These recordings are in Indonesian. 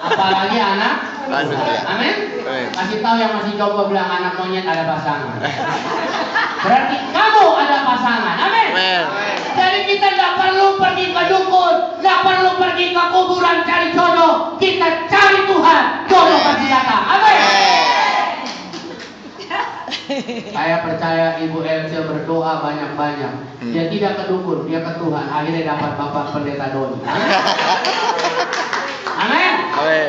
Apalagi anak. Amin. Amin. Kasih tahu yang masih jomblo bilang anak monyet ada pasangan. Berarti kamu ada pasangan. Amin. Amin. Jadi kita nggak perlu pergi ke dukun, nggak perlu pergi ke kuburan cari jodoh. Kita cari Tuhan, jodoh pasti datang. Amin. Saya percaya Ibu Elsie berdoa banyak-banyak. Dia tidak ke dukun, dia ke Tuhan. Akhirnya dapat Bapak Pendeta Doni. Amin. Amin.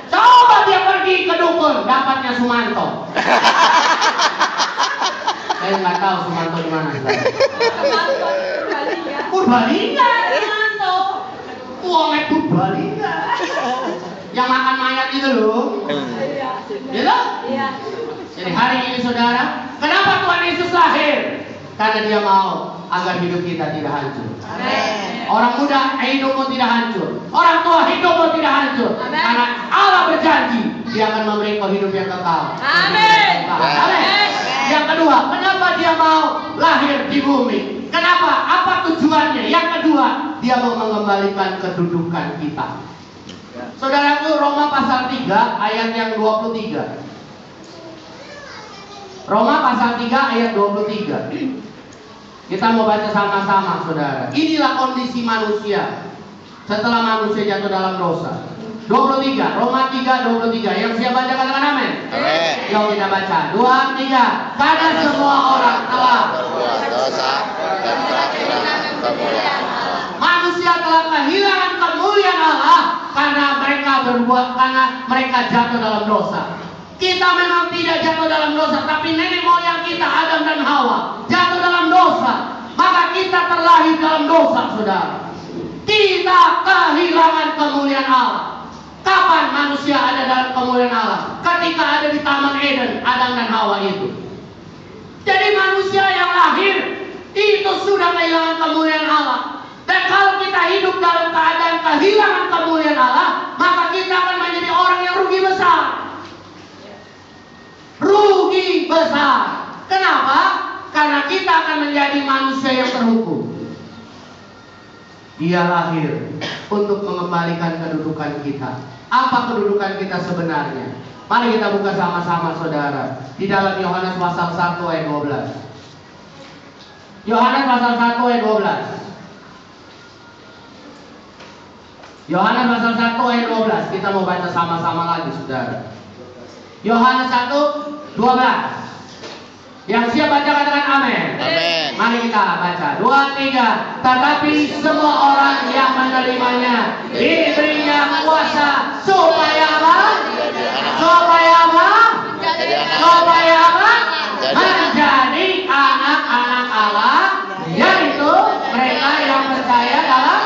Coba dia pergi ke dukun, dapatnya Sumanto. Saya nggak tahu Sumanto di mana. Purbalingga, Sumanto. Uangnya Purbalingga. Yang makan mayat itu loh. Gitu? Iya. Jadi hari ini saudara, kenapa Tuhan Yesus lahir? Karena dia mau agar hidup kita tidak hancur. Amin. Orang muda hidupmu tidak hancur. Orang tua hidupmu tidak hancur. Amin. Karena Allah berjanji dia akan memberi kau hidup yang kekal. Amin. Amin. Yang kedua, kenapa dia mau lahir di bumi? Kenapa? Apa tujuannya? Yang kedua, dia mau mengembalikan kedudukan kita. Saudaraku, Roma pasal 3 ayat yang 23. Roma pasal 3 ayat 23. Kita mau baca sama-sama, saudara. Inilah kondisi manusia setelah manusia jatuh dalam dosa. 23, Roma 3, 23. Yang siap baca katakan amin. Amin. Yuk kita baca. 2, 3. Karena semua orang telah Berbuat dosa dan telah kehilangan kemuliaan Allah. Manusia telah kehilangan kemuliaan Allah karena mereka jatuh dalam dosa. Kita memang tidak jatuh dalam dosa, tapi nenek moyang kita Adam dan Hawa jatuh dalam dosa. Maka kita terlahir dalam dosa, saudara. Kita kehilangan kemuliaan Allah. Kapan manusia ada dalam kemuliaan Allah? Ketika ada di Taman Eden, Adam dan Hawa itu. Jadi manusia yang lahir itu sudah kehilangan kemuliaan Allah. Dan kalau kita hidup dalam keadaan kehilangan kemuliaan Allah, maka kita akan menjadi orang yang rugi besar. Rugi besar. Kenapa? Karena kita akan menjadi manusia yang terhukum. Dia lahir untuk mengembalikan kedudukan kita. Apa kedudukan kita sebenarnya? Mari kita buka sama-sama, saudara, di dalam Yohanes pasal 1 ayat 12. Yohanes pasal 1 ayat 12. Yohanes pasal 1 ayat 12. Kita mau baca sama-sama lagi, saudara. Yohanes 1, 12. Yang siap baca katakan amin. Amin. Mari kita baca. 2, 3. Tetapi semua orang yang menerimanya diberinya kuasa supaya apa? Supaya apa? Supaya apa? Menjadi anak-anak Allah, yaitu mereka yang percaya dalam.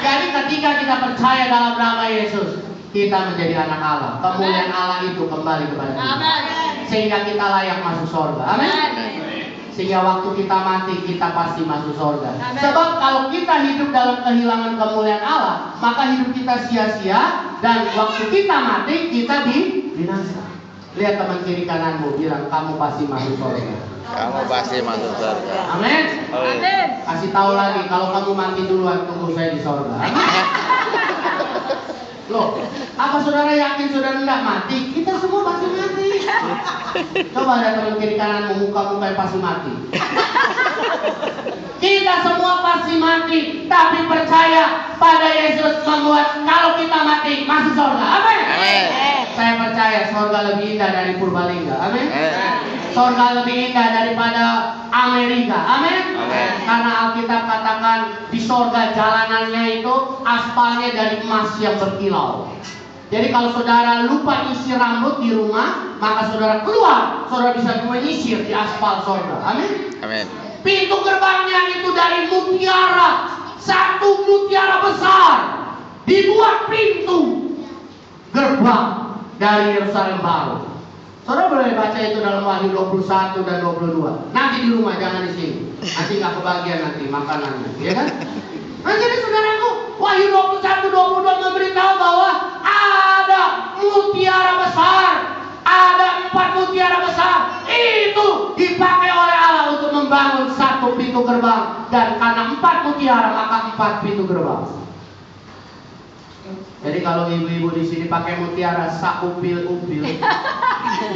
Jadi ketika kita percaya dalam nama Yesus, kita menjadi anak Allah. Kemuliaan Allah itu kembali kepada kita. Sehingga kita layak masuk surga. Amin. Sehingga waktu kita mati, kita pasti masuk surga. Sebab kalau kita hidup dalam kehilangan kemuliaan Allah, maka hidup kita sia-sia. Dan waktu kita mati, kita binasa. Lihat teman kiri kananmu, bilang kamu pasti masuk surga. Kamu pasti masuk surga. Amin. Amin. Kasih tahu lagi, kalau kamu mati duluan, tunggu saya di surga. Amin. Loh, apa saudara yakin saudara tidak mati? Kita semua pasti mati. Coba ada teman kiri kananmu, muka-muka yang pasti mati. Kita semua pasti mati, tapi percaya pada Yesus membuat kalau kita mati masuk surga. Amin. Amin. Saya percaya surga lebih indah dari Purbalingga. Amin. Surga lebih indah daripada Amerika. Amin. Karena Alkitab katakan di surga jalanannya itu aspalnya dari emas yang berkilau. Jadi kalau saudara lupa isi rambut di rumah, maka saudara keluar, saudara bisa menyisir di aspal surga. Amin. Amin. Pintu gerbangnya itu dari mutiara, satu mutiara besar. Dibuat pintu gerbang dari Yerusalem baru. Saudara boleh baca itu dalam Wahyu 21 dan 22. Nanti di rumah, jangan di sini. Nanti nggak kebagian nanti makanannya, ya kan? Nah jadi saudaraku, Wahyu 21, 22 memberitahu bahwa ada mutiara besar, ada 4 mutiara besar. Itu dipakai oleh Allah untuk membangun satu pintu gerbang. Dan karena 4 mutiara, maka 4 pintu gerbang. Jadi kalau ibu-ibu di sini pakai mutiara saupil-upil,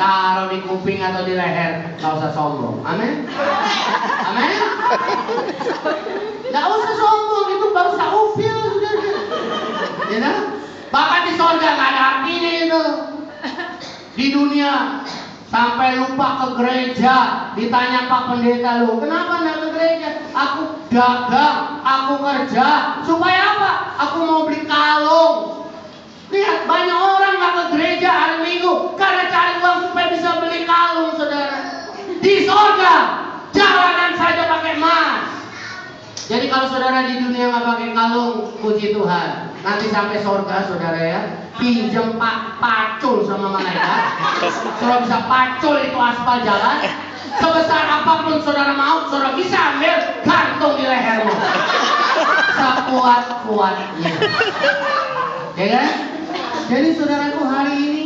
taruh di kuping atau di leher, nggak usah sombong. Amin. Amin. Nggak usah sombong, itu baru saupil, saudara. Ya kan? Bahkan di sorga nggak ada artinya itu. Di dunia sampai lupa ke gereja, ditanya Pak Pendeta, lu kenapa nggak ke gereja? Aku dagang, aku kerja, supaya apa? Aku mau beli kalung. Lihat, banyak orang nggak ke gereja hari Minggu karena cari uang supaya bisa beli kalung, saudara. Di sorga, jalanan saja pakai emas. Jadi kalau saudara di dunia nggak pakai kalung, puji Tuhan. Nanti sampai sorga, saudara ya, pinjam pacul sama malaikat. Saudara bisa pacul itu aspal jalan. Sebesar apapun saudara mau, saudara bisa ambil gantung di lehermu. Sekuat-kuatnya. Ya kan? Jadi saudaraku, hari ini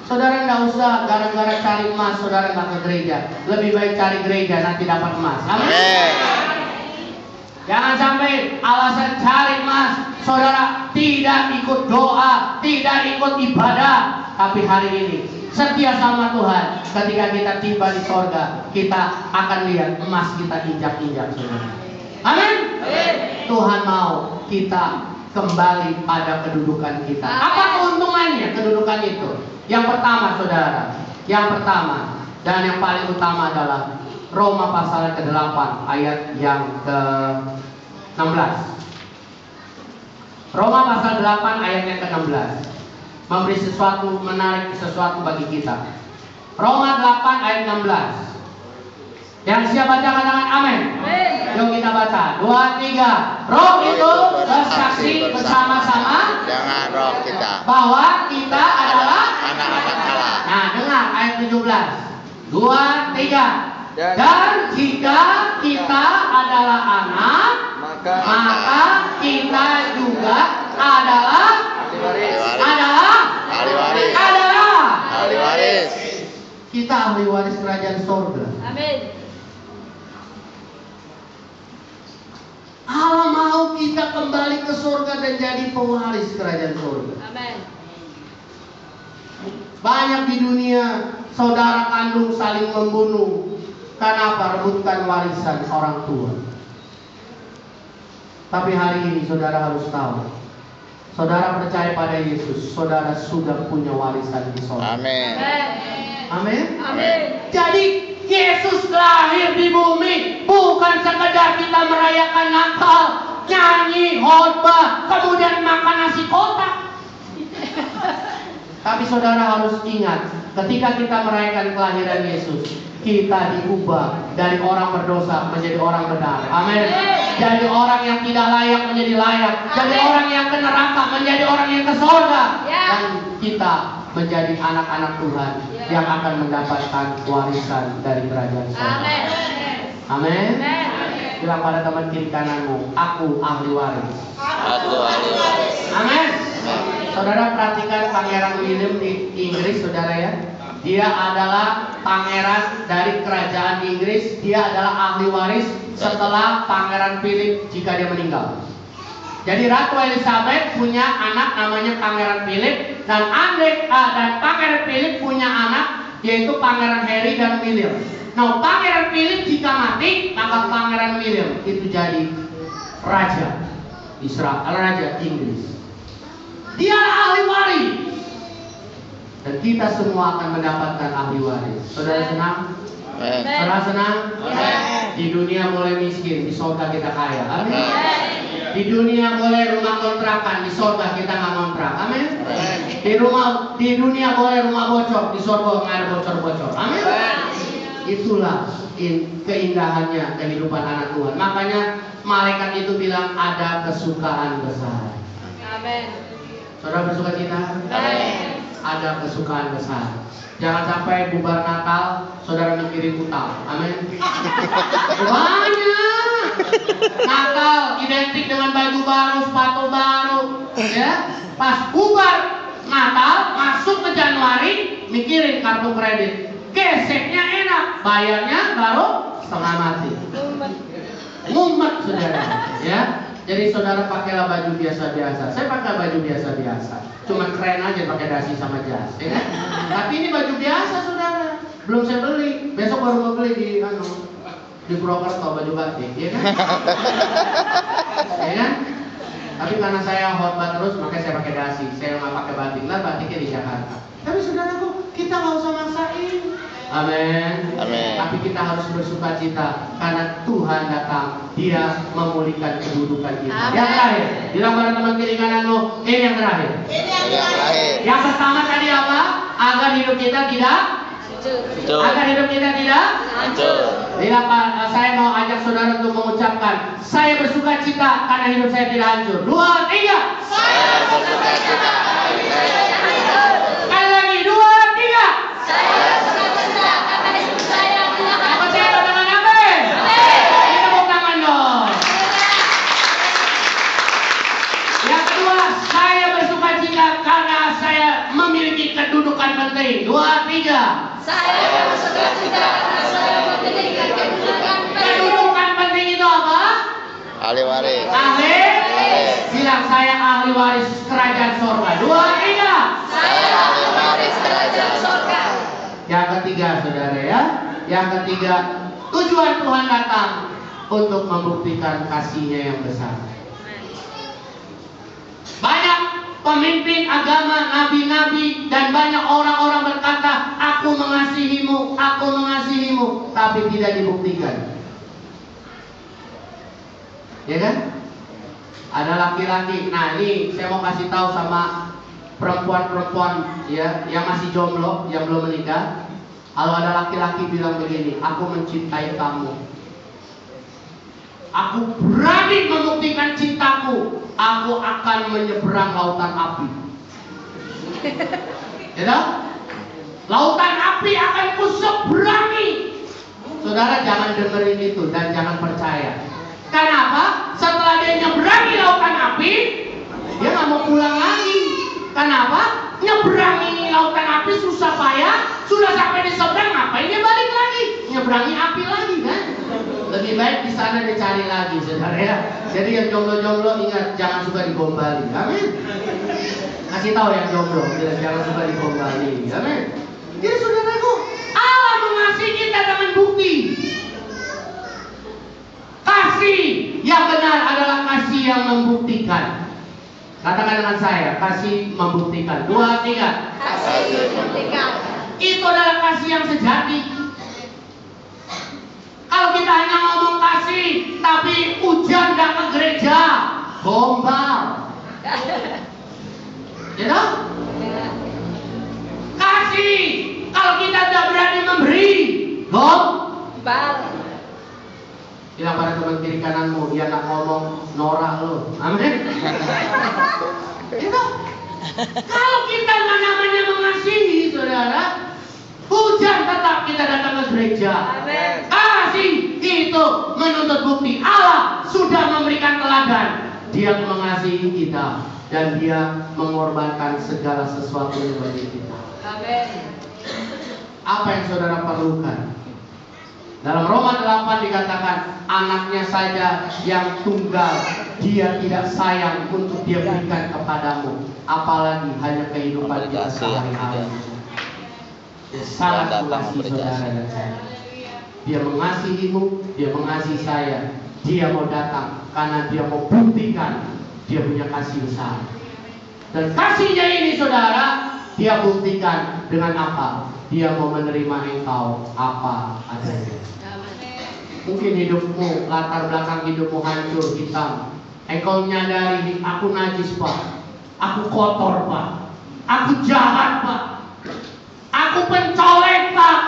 saudara nggak usah gara-gara cari emas saudara nggak ke gereja. Lebih baik cari gereja, nanti dapat emas. Amin. Jangan sampai alasan cari emas saudara tidak ikut doa, tidak ikut ibadah. Tapi hari ini setia sama Tuhan. Ketika kita tiba di sorga, kita akan lihat emas kita injak-injak, saudara. Amin. Tuhan mau kita kembali pada kedudukan kita. Apa keuntungannya kedudukan itu? Yang pertama, saudara, yang pertama dan yang paling utama adalah Roma pasal ke-8 ayat yang ke-16. Roma pasal 8 ayat yang ke-16 memberi sesuatu, menarik sesuatu bagi kita. Roma 8 ayat 16. Yang siap baca katakan amin. Yuk kita baca. 2, 3. Roh itu bersaksi bersama-sama dengan roh kita bahwa kita adalah anak-anak Allah. Nah, dengar ayat 17. 2, 3. Dan jika kita adalah anak, maka kita juga adalah ahli waris. Kita ahli waris kerajaan sorga. Amin. Allah mau kita kembali ke surga dan jadi pewaris kerajaan surga. Amin. Banyak di dunia saudara kandung saling membunuh karena apa? Rebutkan warisan orang tua. Tapi hari ini saudara harus tahu, saudara percaya pada Yesus, saudara sudah punya warisan di surga. Amin. Amin. Amin. Jadi Yesus lahir di bumi bukan sekedar kita merayakan Natal, nyanyi, khotbah, kemudian makan nasi kotak. Tapi saudara harus ingat, ketika kita merayakan kelahiran Yesus, kita diubah dari orang berdosa menjadi orang benar. Amin. Jadi orang yang tidak layak menjadi layak. Jadi orang yang ke neraka menjadi orang yang ke surga. Dan kita menjadi anak-anak Tuhan yang akan mendapatkan warisan dari kerajaan surga. Amin. Bilang pada teman kiri kananmu, aku ahli waris. Aku ahli waris. Amin. Saudara perhatikan Pangeran William di Inggris, saudara ya. Dia adalah pangeran dari kerajaan Inggris. Dia adalah ahli waris setelah Pangeran Philip jika dia meninggal. Jadi Ratu Elizabeth punya anak namanya Pangeran Philip, dan Pangeran Philip punya anak yaitu Pangeran Harry dan William. Nah, Pangeran Philip jika mati, maka Pangeran William itu jadi raja Israel, raja Inggris. Dia ahli waris. Dan kita semua akan mendapatkan ahli waris. Saudara senang? Amin. Saudara senang? Amin. Di dunia boleh miskin, di surga kita kaya. Amin. Di dunia boleh rumah kontrakan, di surga kita nggak kontrak. Amin. Di dunia boleh rumah bocor, di surga nggak ada bocor-bocor. Amin. Itulah keindahannya kehidupan anak Tuhan. Makanya malaikat itu bilang ada kesukaan besar. Amin. Saudara bersuka cita? Amin. Ada kesukaan besar. Jangan sampai bubar Natal, saudara mikirin utang. Amin. Banyak. Natal identik dengan baju baru, sepatu baru, ya. Pas bubar Natal, masuk ke Januari, mikirin kartu kredit. Geseknya enak, bayarnya baru setengah mati. Ngumet, saudara, ya. Jadi saudara pakailah baju biasa-biasa. Saya pakai baju biasa-biasa. Cuma keren aja pakai dasi sama jas, ya kan? Tapi ini baju biasa saudara. Belum saya beli. Besok baru mau beli di Purwokerto baju batik, ya kan? Ya kan? Tapi karena saya khotbah terus, makanya saya pakai dasi. Saya nggak pakai batik lah, batiknya di Jakarta. Tapi saudaraku, kita nggak usah maksain. Amin. Amin. Tapi kita harus bersuka cita karena Tuhan datang. Dia memulihkan kedudukan kita. Amin. Yang terakhir, bilang pada teman kiri kananmu, ini yang terakhir. Yang terakhir. Yang pertama tadi apa? Agar hidup kita tidak. Hancur. Agar hidup kita tidak. Hancur. Bila saya mau ajak saudara untuk mengucapkan, saya bersuka cita karena hidup saya tidak hancur. 2, 3. Saya bersuka cita. Sekali lagi, 2, 3. Saya bersuka cita karena hidup saya tidak hancur. Percaya dengan amin. Kita tepuk tangan dong. Yang kedua, saya bersuka cita karena saya memiliki kedudukan penting. 2, 3. Saya bersuka cita karena saya memiliki kedudukan penting. Kedudukan penting itu apa? Ahli waris. Ahli. Bilang saya ahli waris kerajaan sorga. 2, 3. Saya ahli waris kerajaan surga. Yang ketiga saudara ya. Yang ketiga, tujuan Tuhan datang untuk membuktikan kasih-Nya yang besar. Banyak pemimpin agama, nabi-nabi, dan banyak orang-orang berkata, aku mengasihimu, tapi tidak dibuktikan. Ya kan? Ada laki-laki. Nah ini saya mau kasih tahu sama perempuan-perempuan ya, yang masih jomblo, yang belum menikah. Kalau ada laki-laki bilang begini, aku mencintai kamu, aku berani membuktikan cintaku, aku akan menyeberang lautan api. Ya toh? Lautan api akan kuseberangi. Saudara jangan dengerin itu dan jangan percaya. Kenapa? Setelah dia nyeberangi lautan api, dia nggak mau pulang lagi. Kenapa? Nyeberangi lautan api susah payah, sudah sampai di seberang, ngapain dia balik lagi? Nyeberangi api lagi kan? Lebih baik di sana dicari lagi, saudara ya. Jadi yang jomblo-jomblo ingat, jangan suka digombali. Amin. Kasih tahu yang jomblo, jangan suka digombali. Amin. Jadi saudaraku, Allah mengasihi kita dengan bukti. Kasih yang benar adalah kasih yang membuktikan. Katakan dengan saya, kasih membuktikan. 2, 3. Kasih membuktikan. Itu adalah kasih yang sejati. Kalau kita hanya ngomong kasih, tapi hujan gak ke gereja, gombal. Ya toh? Kasih, kalau kita tidak berani memberi, Bal. bilang pada teman kiri kananmu, dia nggak ngomong norak lo. Amin. Itu. Kalau kita nggak namanya mengasihi, saudara, hujan tetap kita datang ke gereja. Amin. Kasih itu menuntut bukti. Allah sudah memberikan teladan. Dia mengasihi kita dan dia mengorbankan segala sesuatu bagi kita. Amin. Apa yang saudara perlukan? Dalam Roma 8 dikatakan, anaknya saja yang tunggal dia tidak sayang untuk dia berikan kepadamu, apalagi hanya kehidupan kita sehari-hari. Dia sangat mengasihi saudara dan saya. Dia mengasihimu, dia mengasihi saya. Dia mau datang karena dia mau buktikan dia punya kasih besar. Dan kasihnya ini saudara, dia buktikan dengan apa? Dia mau menerima engkau apa adanya. Mungkin hidupmu, latar belakang hidupmu hancur, hitam. Engkau menyadari, aku najis Pak, aku kotor Pak, aku jahat Pak, aku pencolek Pak.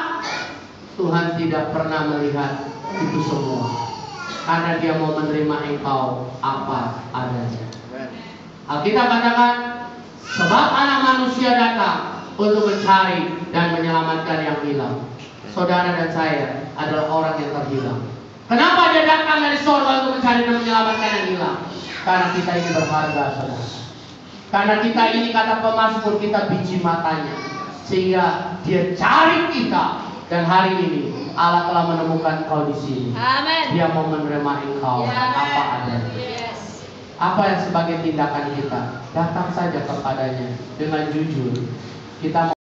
Tuhan tidak pernah melihat itu semua, karena dia mau menerima engkau apa adanya. Alkitab katakan, sebab anak manusia datang untuk mencari dan menyelamatkan yang hilang. Saudara dan saya adalah orang yang terhilang. Kenapa dia datang dari surga untuk mencari dan menyelamatkan yang hilang? Karena kita ini berharga, saudara. Karena kita ini, kata pemazmur, kita biji matanya, sehingga dia cari kita. Dan hari ini Allah telah menemukan engkau di sini. Amin. Dia mau menerima engkau apa adanya. Yes. Apa yang sebagai tindakan kita? Datang saja kepadanya dengan jujur. Kita